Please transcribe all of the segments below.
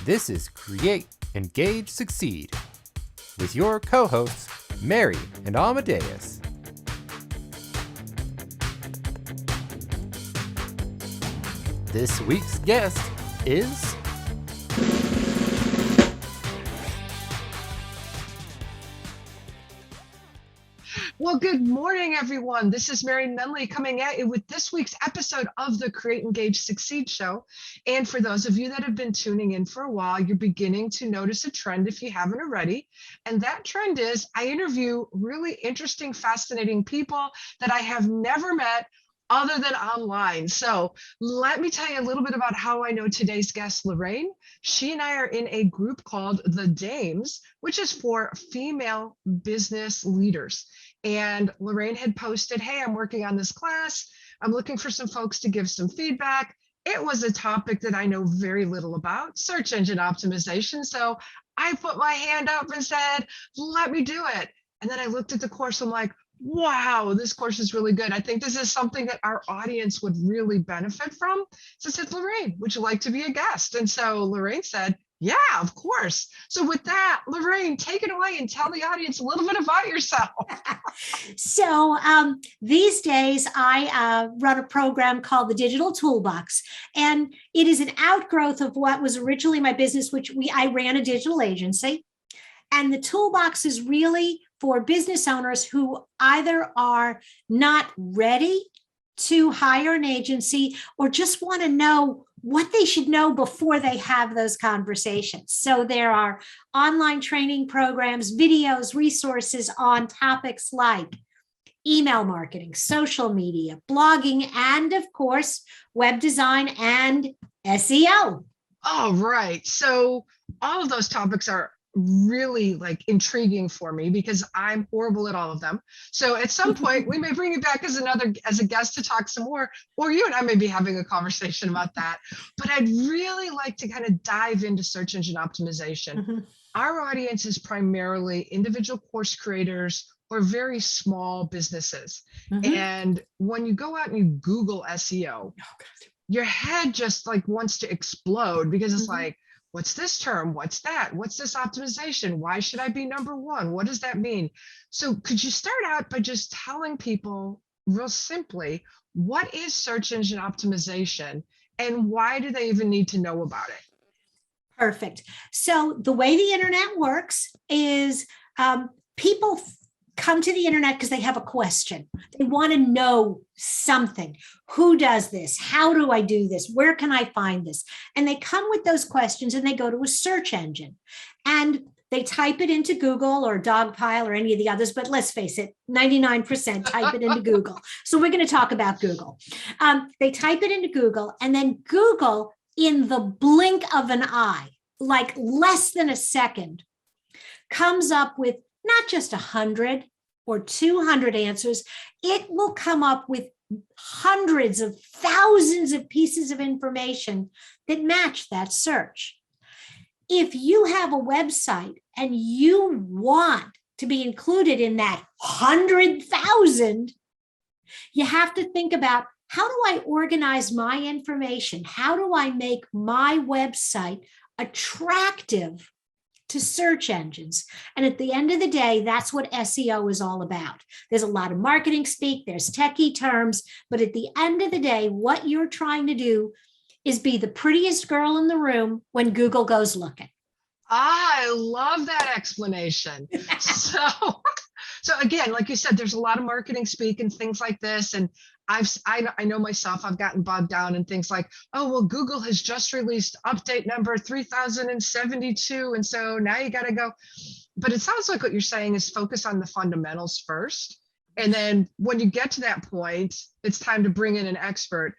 This is Create, Engage, Succeed with your co-hosts, Mary and Amadeus. This week's guest is... Well, good morning, everyone. This is Mary Menley coming at you with this week's episode of the Create, Engage, Succeed show. And for those of you that have been tuning in for a while, you're beginning to notice a trend if you haven't already. And that trend is I interview really interesting, fascinating people that I have never met other than online. So let me tell you a little bit about how I know today's guest, Lorraine. She and I are in a group called The Dames, which is for female business leaders. And Lorraine had posted, hey, I'm working on this class. I'm looking for some folks to give some feedback. It was a topic that I know very little about, search engine optimization. So I put my hand up and said, let me do it. And then I looked at the course. I'm like, wow, this course is really good. I think this is something that our audience would really benefit from. So I said, Lorraine, would you like to be a guest? And so Lorraine said, yeah, of course. So with that, Lorraine, take it away and tell the audience a little bit about yourself. So these days I run a program called the Digital Toolbox, and it is an outgrowth of what was originally my business, which I ran a digital agency. And the toolbox is really for business owners who either are not ready to hire an agency or just want to know what they should know before they have those conversations. So there are online training programs, videos, resources on topics like email marketing, social media, blogging, and of course, web design and SEO. Oh, right. So all of those topics are really intriguing for me because I'm horrible at all of them. So at some point we may bring you back as a guest to talk some more, or you and I may be having a conversation about that. But I'd really like to kind of dive into search engine optimization. Mm-hmm. Our audience is primarily individual course creators or very small businesses. Mm-hmm. And when you go out and you Google SEO, your head just wants to explode because it's mm-hmm. What's this term? What's that? What's this optimization? Why should I be number one? What does that mean? So could you start out by just telling people real simply, what is search engine optimization and why do they even need to know about it? Perfect. So the way the internet works is people come to the internet because they have a question. They want to know something. Who does this? How do I do this? Where can I find this? And they come with those questions and they go to a search engine and they type it into Google or Dogpile or any of the others. But let's face it, 99% type it into Google. So we're going to talk about Google. They type it into Google and then Google, in the blink of an eye, like less than a second, comes up with not just 100 or 200 answers, it will come up with hundreds of thousands of pieces of information that match that search. If you have a website and you want to be included in that 100,000, you have to think about, how do I organize my information? How do I make my website attractive to search engines? And at the end of the day, that's what SEO is all about. There's a lot of marketing speak, there's techie terms, but at the end of the day, what you're trying to do is be the prettiest girl in the room when Google goes looking. I love that explanation. So again, like you said, there's a lot of marketing speak and things like this. And I know myself, I've gotten bogged down in things like, oh, well, Google has just released update number 3072. And so now you got to go. But it sounds like what you're saying is focus on the fundamentals first. And then when you get to that point, it's time to bring in an expert.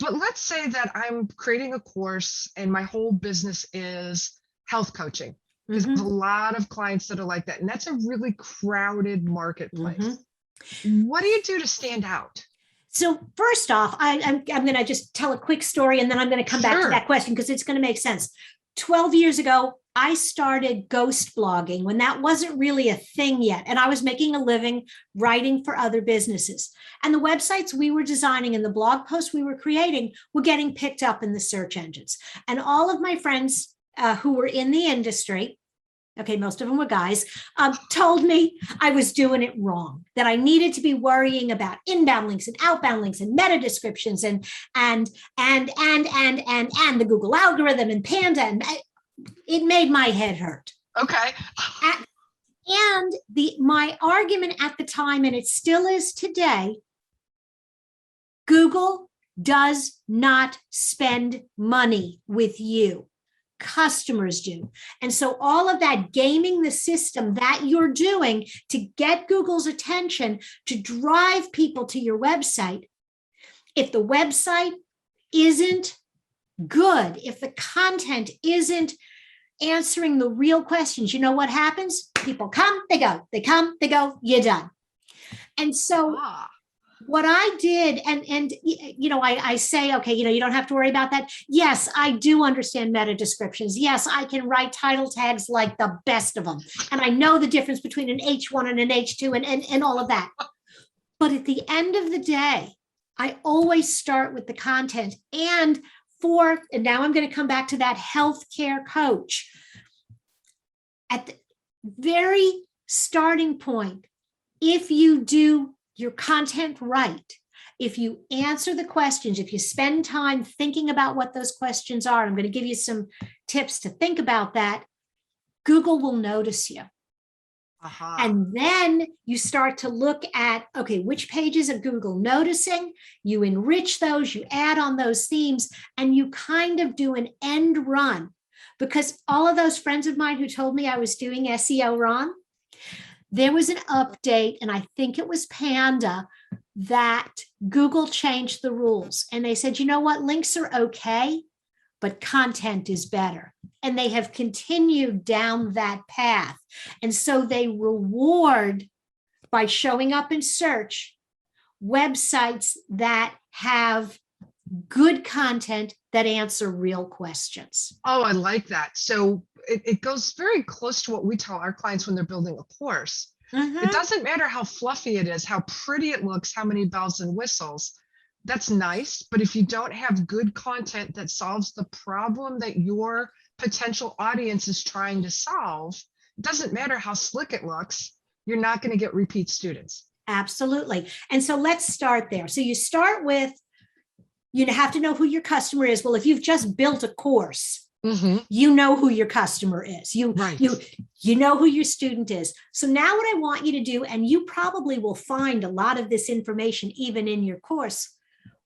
But let's say that I'm creating a course and my whole business is health coaching. Because there's a lot of clients that are like that. And that's a really crowded marketplace. Mm-hmm. What do you do to stand out? So first off, I'm going to just tell a quick story and then I'm going to come back to that question because it's going to make sense. 12 years ago, I started ghost blogging when that wasn't really a thing yet. And I was making a living writing for other businesses. And the websites we were designing and the blog posts we were creating were getting picked up in the search engines. And all of my friends who were in the industry, okay, most of them were guys, told me I was doing it wrong, that I needed to be worrying about inbound links and outbound links and meta descriptions and the Google algorithm and Panda, and it made my head hurt. Okay. And my argument at the time, and it still is today, Google does not spend money with you. Customers do. And so all of that gaming the system that you're doing to get Google's attention, to drive people to your website, if the website isn't good, if the content isn't answering the real questions, you know what happens? People come, they go, they come, they go, you're done. And so what I did, and you know, I say, okay, you know, you don't have to worry about that. Yes, I do understand meta descriptions. Yes, I can write title tags like the best of them. And I know the difference between an H1 and an H2 and all of that. But at the end of the day, I always start with the content. And now I'm going to come back to that healthcare coach. At the very starting point, if you do your content right, if you answer the questions, if you spend time thinking about what those questions are, I'm going to give you some tips to think about that, Google will notice you. And then you start to look at, okay, which pages are Google noticing? You enrich those, you add on those themes, and you kind of do an end run. Because all of those friends of mine who told me I was doing SEO wrong, there was an update, and I think it was Panda, that Google changed the rules. And they said, you know what, links are okay, but content is better. And they have continued down that path. And so they reward, by showing up in search, websites that have good content that answer real questions. Oh, I like that. So it goes very close to what we tell our clients when they're building a course. It doesn't matter how fluffy it is, how pretty it looks, how many bells and whistles. That's nice. But if you don't have good content that solves the problem that your potential audience is trying to solve, it doesn't matter how slick it looks, you're not going to get repeat students. Absolutely. And so let's start there. So you start with, you have to know who your customer is. Well, if you've just built a course, you know who your customer is. You know who your student is. So now what I want you to do, and you probably will find a lot of this information even in your course,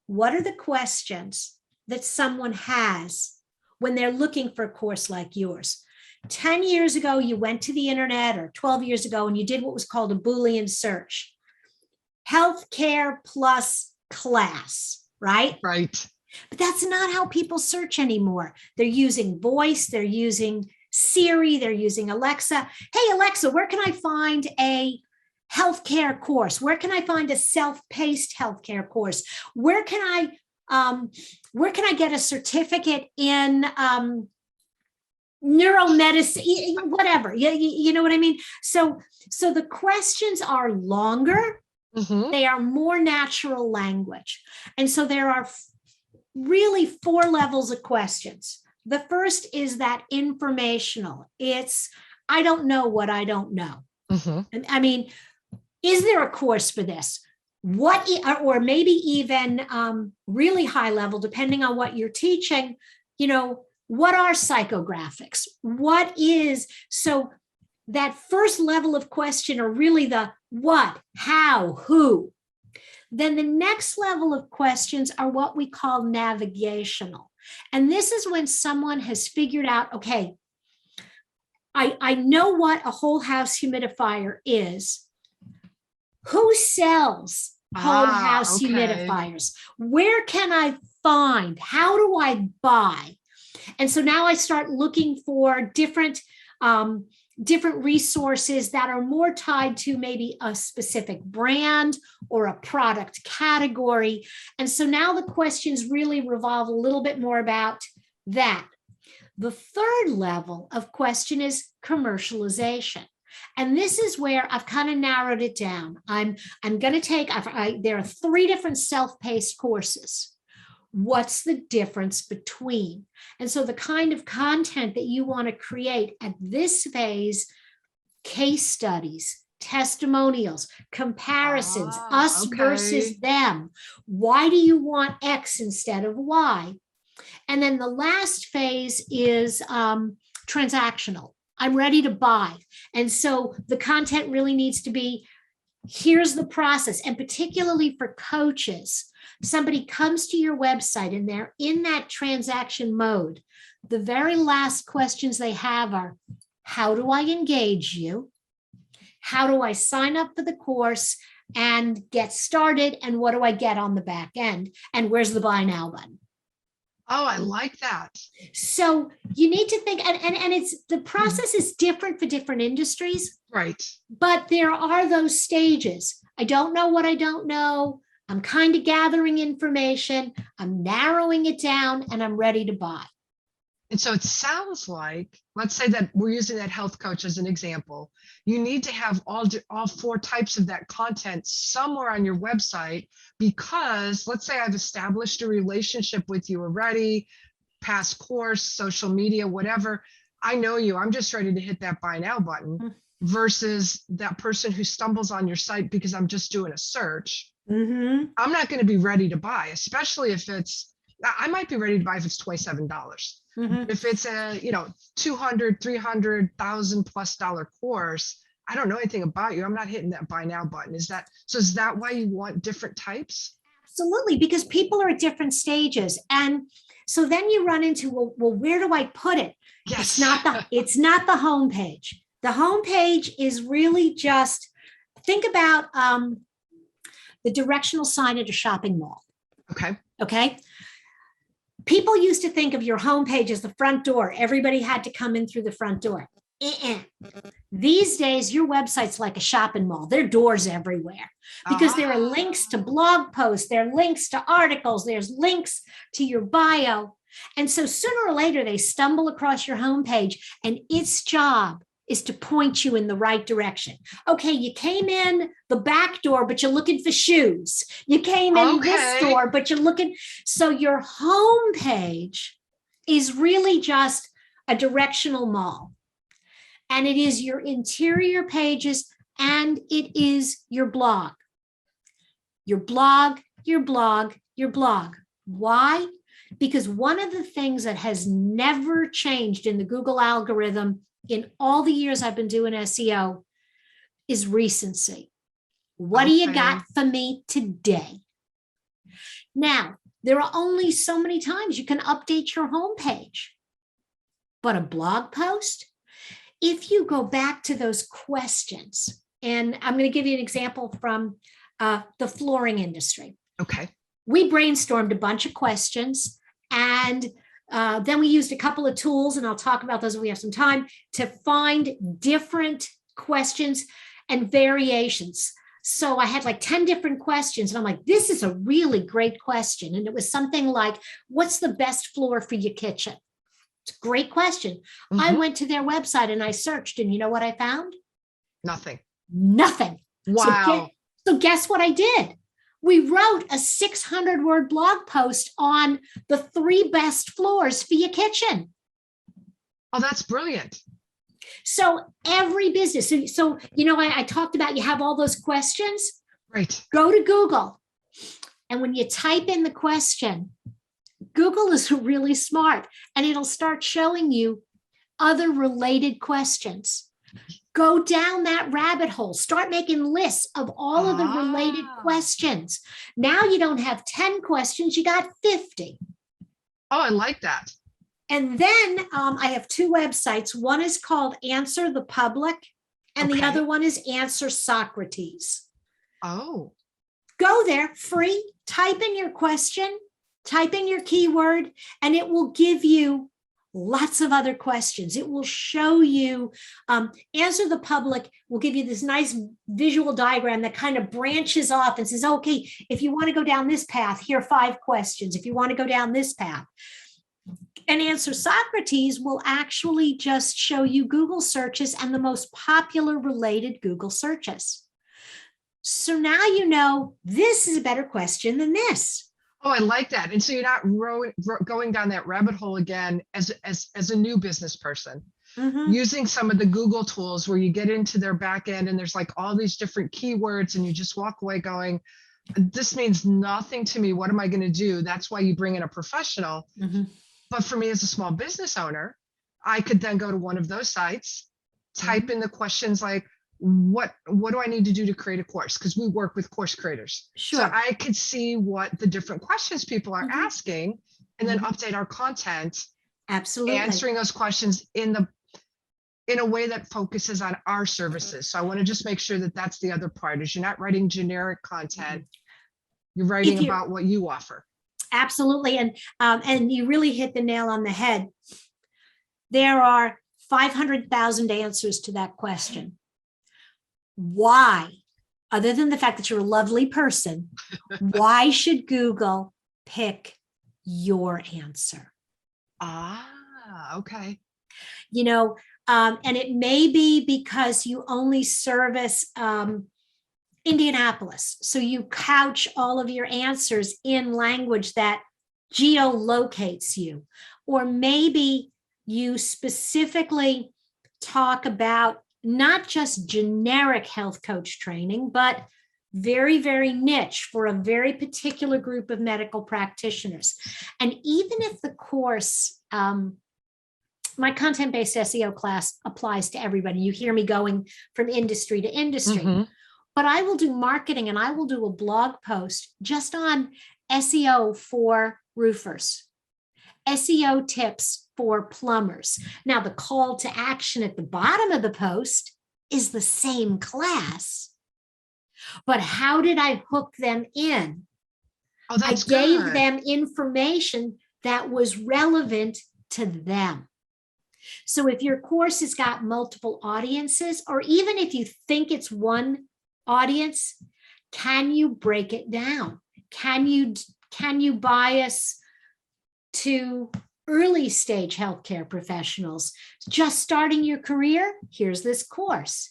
what are the questions that someone has when they're looking for a course like yours? 10 years ago, you went to the internet, or 12 years ago, and you did what was called a Boolean search. Healthcare plus class, right? Right. But that's not how people search anymore. They're using voice, they're using Siri, they're using Alexa. Hey, Alexa, where can I find a healthcare course? Where can I find a self-paced healthcare course? Where can I get a certificate in neuromedicine, whatever, you know what I mean? So the questions are longer, they are more natural language. And so there are really 4 levels of questions. The first is that informational. It's, I don't know what I don't know. And I mean, is there a course for this? What, or maybe even really high level, depending on what you're teaching, you know, what are psychographics? What is, so that first level of question are really the what, how, who. Then the next level of questions are what we call navigational. And this is when someone has figured out, okay, I know what a whole house humidifier is. Who sells whole house humidifiers? Where can I find? How do I buy? And so now I start looking for different resources that are more tied to maybe a specific brand or a product category. And so now the questions really revolve a little bit more about that. The third level of question is commercialization. And this is where I've kind of narrowed it down. I'm going to take, there are 3 different self-paced courses. What's the difference between? And so the kind of content that you want to create at this phase, case studies, testimonials, comparisons, us versus them. Why do you want X instead of Y? And then the last phase is transactional. I'm ready to buy. And so the content really needs to be, here's the process. And particularly for coaches, somebody comes to your website and they're in that transaction mode. The very last questions they have are, how do I engage you? How do I sign up for the course and get started? And what do I get on the back end? And where's the buy now button? Oh, I like that. So you need to think, and it's, the process is different for different industries. Right. But there are those stages. I don't know what I don't know. I'm kind of gathering information. I'm narrowing it down and I'm ready to buy. And so it sounds like, let's say that we're using that health coach as an example. You need to have all four types of that content somewhere on your website, because let's say I've established a relationship with you already, past course, social media, whatever. I know you, I'm just ready to hit that buy now button, versus that person who stumbles on your site because I'm just doing a search. I'm not going to be ready to buy, especially if it's, I might be ready to buy if it's $27. If it's a, $200, $300,000+ course, I don't know anything about you, I'm not hitting that buy now button. Is that why you want different types? Absolutely, because people are at different stages. And so then you run into, well, where do I put it? Yes. It's not the homepage. The homepage is really just, think about the directional sign at a shopping mall. Okay. People used to think of your homepage as the front door. Everybody had to come in through the front door. These days, your website's like a shopping mall. There are doors everywhere because there are links to blog posts, there are links to articles, there's links to your bio. And so sooner or later, they stumble across your homepage, and its job is to point you in the right direction. Okay, you came in the back door, but you're looking for shoes. You came in this door, but you're looking. So your homepage is really just a directional mall. And it is your interior pages, and it is your blog. Your blog, your blog, your blog. Why? Because one of the things that has never changed in the Google algorithm in all the years I've been doing SEO is recency. What do you got for me today? Now, there are only so many times you can update your homepage, but a blog post, if you go back to those questions, and I'm going to give you an example from the flooring industry. Okay. We brainstormed a bunch of questions, and then we used a couple of tools, and I'll talk about those when we have some time, to find different questions and variations. So I had like 10 different questions, and I'm like, this is a really great question. And it was something like, what's the best floor for your kitchen? It's a great question. I went to their website and I searched, and you know what I found? Nothing. Wow. So guess what I did? We wrote a 600-word blog post on the 3 best floors for your kitchen. Oh, that's brilliant. So every business, so I talked about, you have all those questions. Right. Go to Google. And when you type in the question, Google is really smart, and it'll start showing you other related questions. Go down that rabbit hole, start making lists of all of the related questions. Now you don't have 10 questions, you got 50. Oh, I like that. And then I have 2 websites. One is called Answer the Public, and the other one is Answer Socrates. Oh. Go there, free, type in your question, type in your keyword, and it will give you lots of other questions. It will show you, Answer the Public will give you this nice visual diagram that kind of branches off and says, okay, if you want to go down this path, here are 5 questions. If you want to go down this path. And Answer Socrates will actually just show you Google searches and the most popular related Google searches. So now you know this is a better question than this. Oh, I like that. And so you're not going down that rabbit hole again as a new business person, Mhm. using some of the Google tools where you get into their back end and there's like all these different keywords and you just walk away going, this means nothing to me. What am I going to do? That's why you bring in a professional. Mhm. But for me as a small business owner, I could then go to one of those sites, type Mhm. in the questions like, what do I need to do to create a course? Because we work with course creators. So Sure. I could see what the different questions people are Mhm. asking and then Mhm. update our content, Absolutely. answering those questions in a way that focuses on our services. So I want to just make sure that that's the other part is you're not writing generic content. Mhm. You're writing If you about what you offer. absolutely, and you really hit the nail on the head. There are 500,000 answers to that question. Why, other than the fact that you're a lovely person, why should Google pick your answer? Okay. You know, and it may be because you only service Indianapolis. So you couch all of your answers in language that geolocates you. Or maybe you specifically talk about not just generic health coach training, but very, very niche for a very particular group of medical practitioners. And even if the course, my content-based SEO class applies to everybody. You hear me going from industry to industry. Mm-hmm. But I will do marketing and I will do a blog post just on SEO for roofers, SEO tips for plumbers. Now, the call to action at the bottom of the post is the same class, but how did I hook them in? Oh, I that's gave good. them information that was relevant to them. So if your course has got multiple audiences, or even if you think it's one audience, can you break it down? Can you bias to early stage healthcare professionals just starting your career? Here's this course.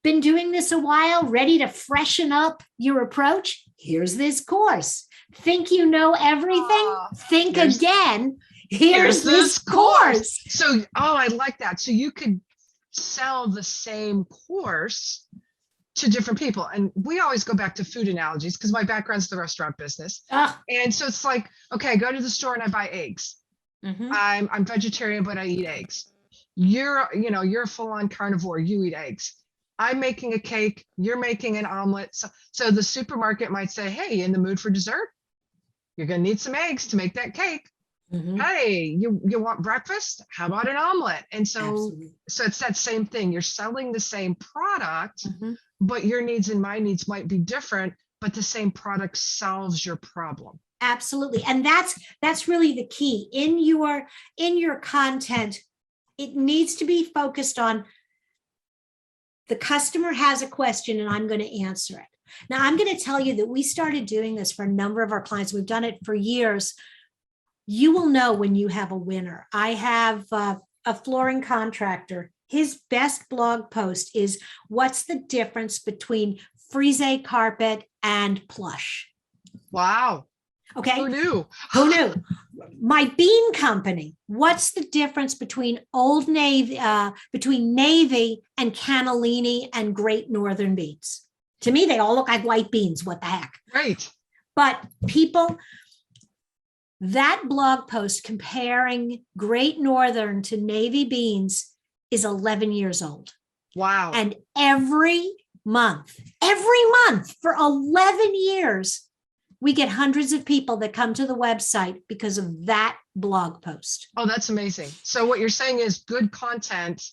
Been doing this a while, ready to freshen up your approach? Here's this course. Think you know everything? Think again. Here's this course. So, I like that. So you could sell the same course to different people. And we always go back to food analogies because my background's the restaurant business. And so it's like, okay, I go to the store and I buy eggs. Mhm. I'm vegetarian, but I eat eggs. You're a full-on carnivore, you eat eggs. I'm making a cake, you're making an omelet. So the supermarket might say, hey, in the mood for dessert? You're gonna need some eggs to make that cake. Mhm. Hey, you want breakfast? How about an omelet? And so Absolutely. it's that same thing. You're selling the same product, Mhm. but your needs and my needs might be different, but the same product solves your problem. Absolutely. And that's really the key in your content. It needs to be focused on the customer has a question and I'm going to answer it. Now, I'm going to tell you that we started doing this for a number of our clients. We've done it for years. You will know when you have a winner. I have a flooring contractor. His best blog post is, what's the difference between frise carpet and plush? Wow. Okay. Who knew? Who knew? My bean company. What's the difference between Old Navy, between Navy and Cannellini and Great Northern beans? To me, they all look like white beans. What the heck? Right. But people, that blog post comparing Great Northern to Navy beans is 11 years old. Wow. And every month for 11 years, we get hundreds of people that come to the website because of that blog post. Oh, that's amazing. So what you're saying is good content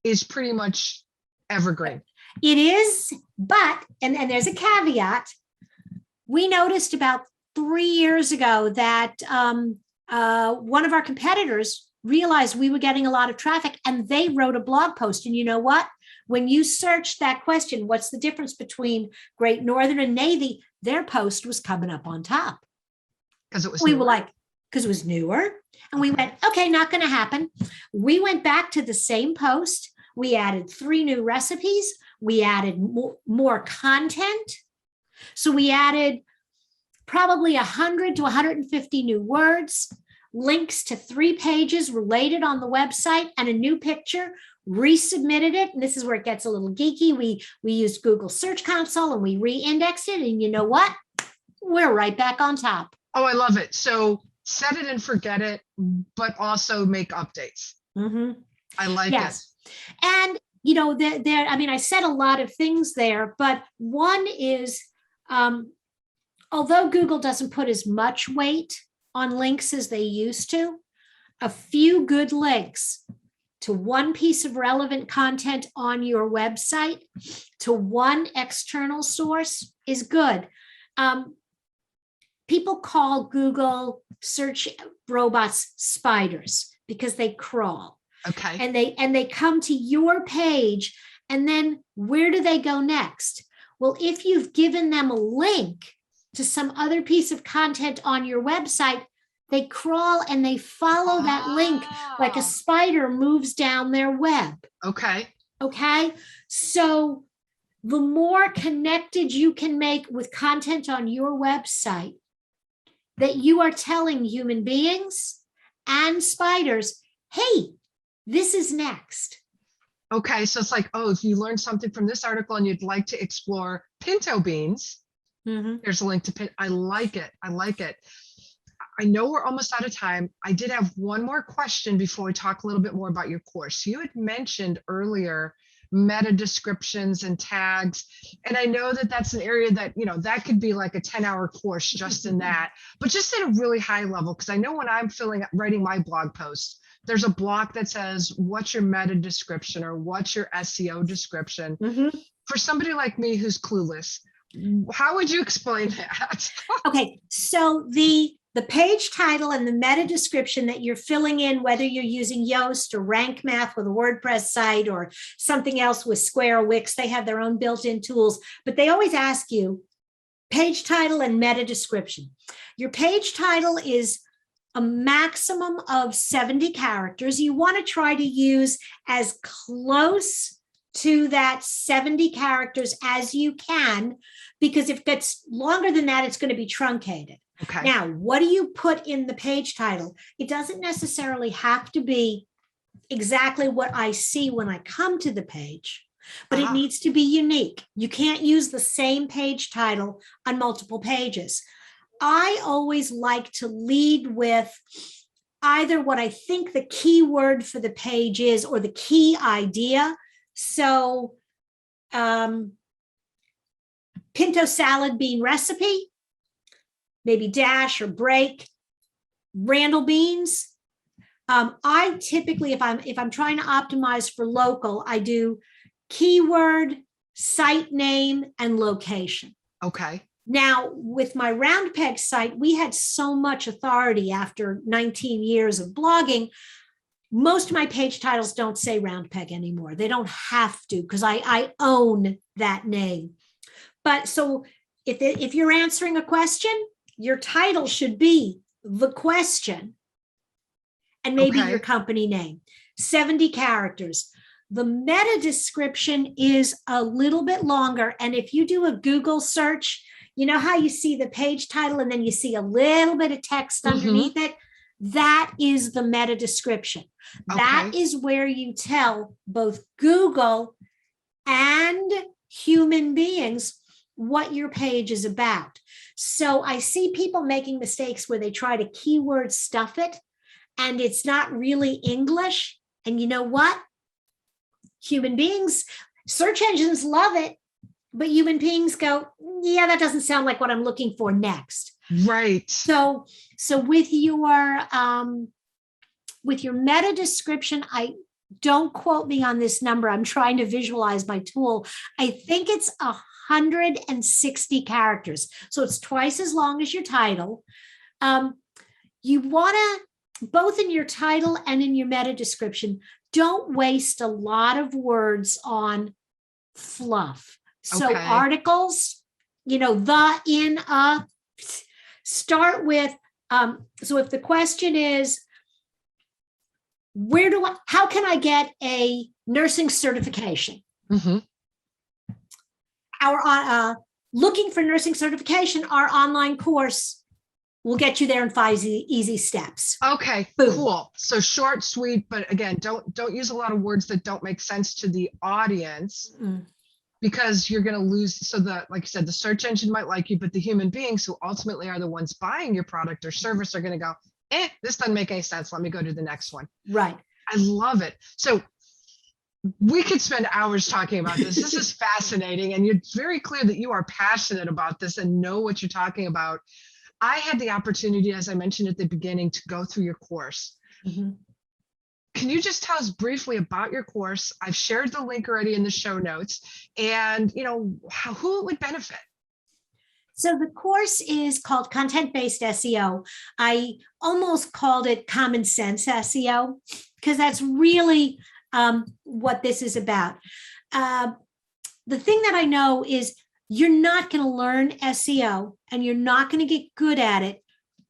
is pretty much evergreen. It is, but, and there's a caveat. We noticed about 3 years ago that one of our competitors realized we were getting a lot of traffic and they wrote a blog post. And you know what? When you search that question, what's the difference between Great Northern and Navy? Their post was coming up on top. Because it was we were like, because it was newer. And we went, okay, not going to happen. We went back to the same post. We added 3 new recipes. We added more content. So we added probably 100 to 150 new words, links to 3 pages related on the website, and a new picture. Resubmitted it, and this is where it gets a little geeky. We used Google Search Console and we re-indexed it, and you know what? We're right back on top. Oh, I love it. So set it and forget it, but also make updates. Mm-hmm. I like yes. it. And there. I mean, I said a lot of things there, but one is, although Google doesn't put as much weight on links as they used to, a few good links to one piece of relevant content on your website, to one external source is good. People call Google search robots spiders because they crawl. Okay. And they come to your page, and then where do they go next? Well, if you've given them a link to some other piece of content on your website, they crawl and they follow that link like a spider moves down their web. Okay. Okay. So the more connected you can make with content on your website that you are telling human beings and spiders, hey, this is next. Okay. So it's like, oh, if you learned something from this article and you'd like to explore pinto beans, there's a link to I like it. I like it. I know we're almost out of time. I did have one more question before we talk a little bit more about your course. You had mentioned earlier meta descriptions and tags. And I know that that's an area that, that could be like a 10-hour course just in that, but just at a really high level. Because I know when I'm writing my blog post, there's a block that says, what's your meta description or what's your SEO description? For somebody like me who's clueless, how would you explain that? Okay, so the page title and the meta description that you're filling in, whether you're using Yoast or Rank Math with a WordPress site or something else with Square or Wix, they have their own built-in tools, but they always ask you page title and meta description. Your page title is a maximum of 70 characters. You want to try to use as close to that 70 characters as you can, because if it gets longer than that, it's going to be truncated. Okay. Now, what do you put in the page title? It doesn't necessarily have to be exactly what I see when I come to the page, but it needs to be unique. You can't use the same page title on multiple pages. I always like to lead with either what I think the key word for the page is or the key idea. So, pinto salad bean recipe, maybe dash or break, Randall beans. I typically, if I'm trying to optimize for local, I do keyword, site name, and location. Okay. Now, with my Round Peg site, we had so much authority after 19 years of blogging. Most of my page titles don't say Round Peg anymore. They don't have to, because I own that name. But so if you're answering a question, your title should be the question and maybe your company name, 70 characters. The meta description is a little bit longer. And if you do a Google search, you know how you see the page title and then you see a little bit of text underneath it? That is the meta description. That is where you tell both Google and human beings what your page is about. So I see people making mistakes where they try to keyword stuff it and it's not really English. And you know what? Human beings, search engines love it, but human beings go, yeah, that doesn't sound like what I'm looking for next. Right. So with your meta description, don't quote me on this number. I'm trying to visualize my tool. I think it's 160 characters. So it's twice as long as your title. You want to, both in your title and in your meta description, don't waste a lot of words on fluff. So articles, the, in, start with, so if the question is, how can I get a nursing certification? looking for nursing certification, our online course will get you there in 5 easy steps. Okay, Boom. cool. So short, sweet, but again, don't use a lot of words that don't make sense to the audience, because you're going to lose. So like you said, the search engine might like you, but the human beings who ultimately are the ones buying your product or service are going to go, this doesn't make any sense. Let me go to the next one. Right. I love it. So we could spend hours talking about this. This is fascinating. And it's very clear that you are passionate about this and know what you're talking about. I had the opportunity, as I mentioned at the beginning, to go through your course. Can you just tell us briefly about your course? I've shared the link already in the show notes, and who it would benefit. So the course is called Content-Based SEO. I almost called it Common Sense SEO, because that's really what this is about. The thing that I know is you're not going to learn SEO and you're not going to get good at it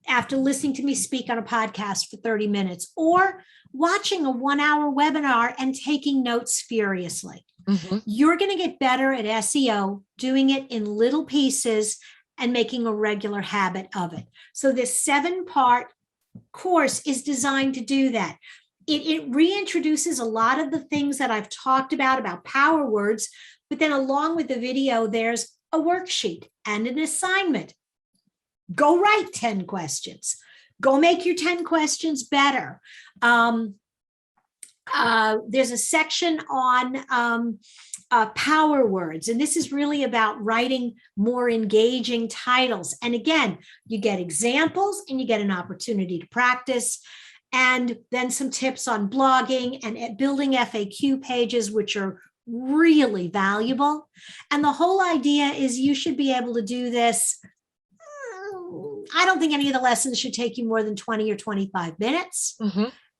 after listening to me speak on a podcast for 30 minutes or watching a 1-hour webinar and taking notes furiously. You're going to get better at SEO, doing it in little pieces and making a regular habit of it. So this 7-part course is designed to do that. It reintroduces a lot of the things that I've talked about power words, but then along with the video, there's a worksheet and an assignment. Go write 10 questions. Go make your 10 questions better. There's a section on power words, and this is really about writing more engaging titles. And again, you get examples and you get an opportunity to practice, and then some tips on blogging and building FAQ pages, which are really valuable. And the whole idea is you should be able to do this. I don't think any of the lessons should take you more than 20 or 25 minutes.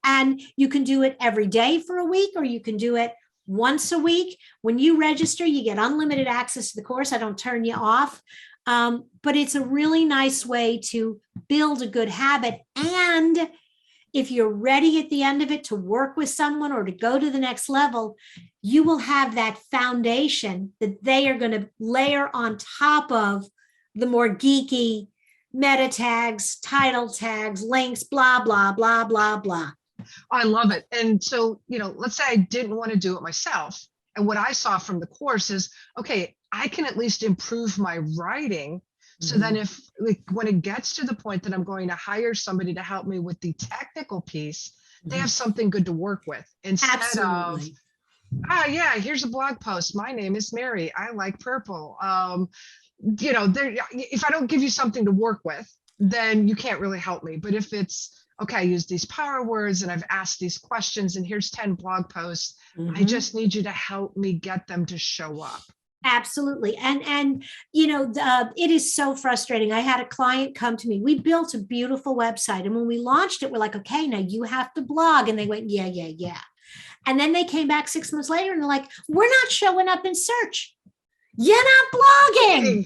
And you can do it every day for a week, or you can do it once a week. When you register, you get unlimited access to the course. I don't turn you off. But it's a really nice way to build a good habit. And if you're ready at the end of it to work with someone or to go to the next level, you will have that foundation that they are going to layer on top of the more geeky meta tags, title tags, links, blah, blah, blah, blah, blah. I love it. And so, let's say I didn't want to do it myself. And what I saw from the course is, okay, I can at least improve my writing. So then if when it gets to the point that I'm going to hire somebody to help me with the technical piece, they have something good to work with instead of, here's a blog post. My name is Mary. I like purple. If I don't give you something to work with, then you can't really help me. But if it's, okay, I use these power words and I've asked these questions and here's 10 blog posts, I just need you to help me get them to show up. Absolutely. And it is so frustrating. I had a client come to me. We built a beautiful website. And when we launched it, we're like, okay, now you have to blog. And they went, yeah. And then they came back 6 months later and they're like, we're not showing up in search. You're not blogging.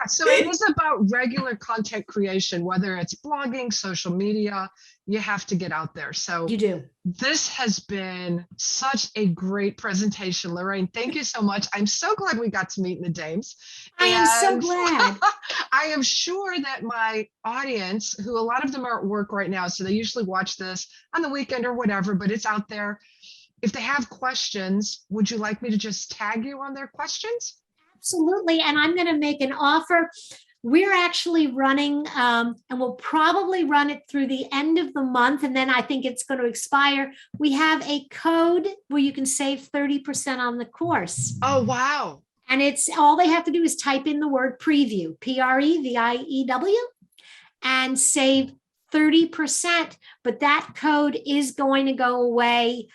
So it is about regular content creation, whether it's blogging, social media, you have to get out there. So you do. This has been such a great presentation, Lorraine. Thank you so much. I'm so glad we got to meet in the Dames. I am so glad. I am sure that my audience, who a lot of them are at work right now, so they usually watch this on the weekend or whatever, but it's out there. If they have questions, would you like me to just tag you on their questions? Absolutely. And I'm going to make an offer. We're actually running, and we'll probably run it through the end of the month. And then I think it's going to expire. We have a code where you can save 30% on the course. Oh, wow. And it's all they have to do is type in the word preview, PREVIEW, and save 30%. But that code is going to go away.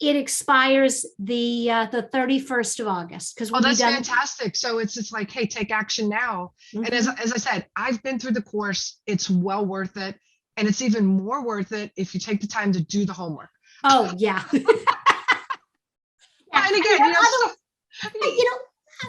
It expires the 31st of August. That's fantastic. So it's like, hey, take action now. And as I said, I've been through the course. It's well worth it. And it's even more worth it if you take the time to do the homework. Oh, yeah. And again,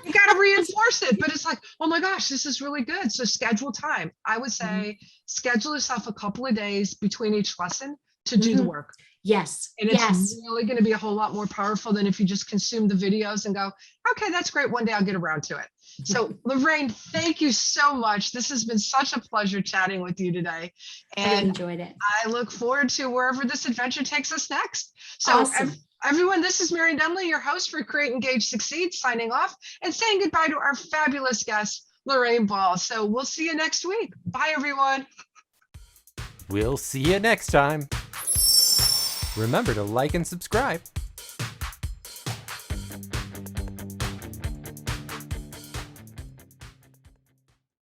you got to reinforce it, but it's like, oh my gosh, this is really good. So schedule time. I would say schedule yourself a couple of days between each lesson to do the Mhm. work. Yes. And it's Yes. really going to be a whole lot more powerful than if you just consume the videos and go, okay, that's great. One day I'll get around to it. So, Lorraine, thank you so much. This has been such a pleasure chatting with you today. I really And enjoyed it. I look forward to wherever this adventure takes us next. So, Awesome. everyone, this is Mary Dunley, your host for Create, Engage, Succeed, signing off and saying goodbye to our fabulous guest, Lorraine Ball. So, we'll see you next week. Bye, everyone. We'll see you next time. Remember to like and subscribe.